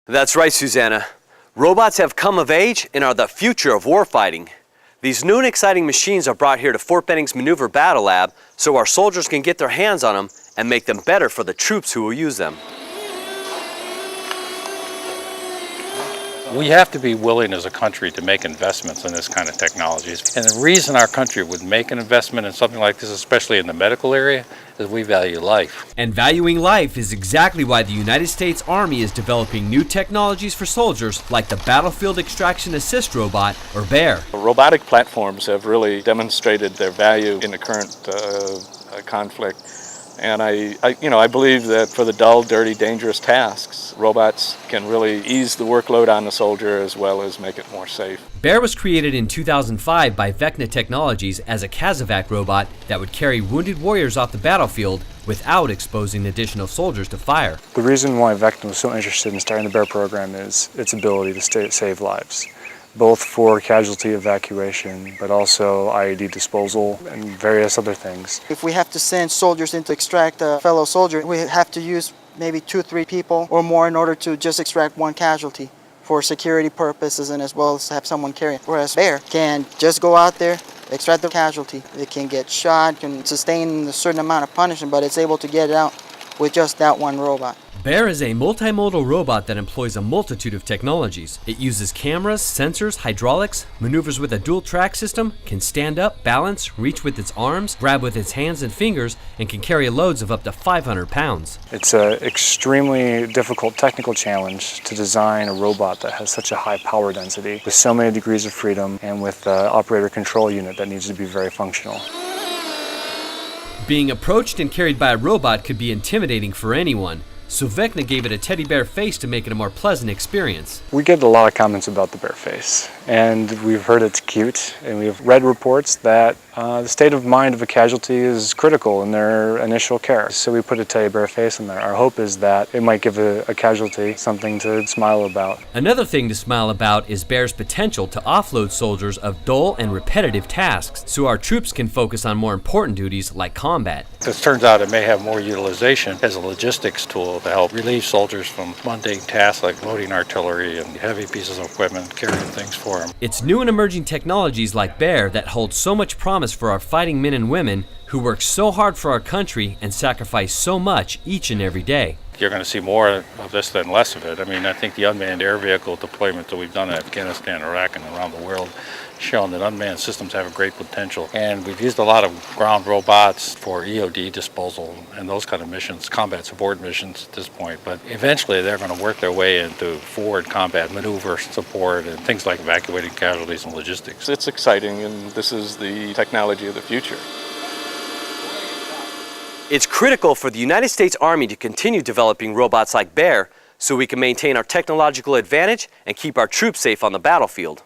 That's right, Susanna. Robots have come of age and are the future of warfighting. These new and exciting machines are brought here to Fort Benning's Maneuver Battle Lab so our soldiers can get their hands on them and make them better for the troops who will use them. We have to be willing as a country to make investments in this kind of technologies. And the reason our country would make an investment in something like this, especially in the medical area, is we value life. And valuing life is exactly why the United States Army is developing new technologies for soldiers like the Battlefield Extraction Assist Robot, or BEAR. Robotic platforms have really demonstrated their value in the current conflict. And I believe that for the dull, dirty, dangerous tasks, robots can really ease the workload on the soldier as well as make it more safe. BEAR was created in 2005 by Vecna Technologies as a CASEVAC robot that would carry wounded warriors off the battlefield without exposing additional soldiers to fire. The reason why Vecna was so interested in starting the BEAR program is its ability to save lives, both for casualty evacuation, but also IED disposal and various other things. If we have to send soldiers in to extract a fellow soldier, we have to use maybe 2-3 people or more in order to just extract one casualty for security purposes and as well as have someone carry it. Whereas BEAR can just go out there, extract the casualty. It can get shot, can sustain a certain amount of punishment, but it's able to get it out with just that one robot. BEAR is a multimodal robot that employs a multitude of technologies. It uses cameras, sensors, hydraulics, maneuvers with a dual track system, can stand up, balance, reach with its arms, grab with its hands and fingers, and can carry loads of up to 500 pounds. It's an extremely difficult technical challenge to design a robot that has such a high power density, with so many degrees of freedom, and with an operator control unit that needs to be very functional. Being approached and carried by a robot could be intimidating for anyone, so Vecna gave it a teddy bear face to make it a more pleasant experience. We get a lot of comments about the BEAR face, and we've heard it's cute, and we've read reports that the state of mind of a casualty is critical in their initial care. So we put a teddy bear face in there. Our hope is that it might give a casualty something to smile about. Another thing to smile about is BEAR's potential to offload soldiers of dull and repetitive tasks, so our troops can focus on more important duties like combat. It turns out it may have more utilization as a logistics tool to help relieve soldiers from mundane tasks like loading artillery and heavy pieces of equipment, carrying things for them. It's new and emerging technologies like BEAR that hold so much promise for our fighting men and women who work so hard for our country and sacrifice so much each and every day. You're going to see more of this than less of it. I mean, I think the unmanned air vehicle deployment that we've done in Afghanistan, Iraq, and around the world shown that unmanned systems have a great potential. And we've used a lot of ground robots for EOD disposal and those kind of missions, combat support missions at this point. But eventually they're going to work their way into forward combat maneuver support and things like evacuating casualties and logistics. It's exciting, and this is the technology of the future. It's critical for the United States Army to continue developing robots like BEAR so we can maintain our technological advantage and keep our troops safe on the battlefield.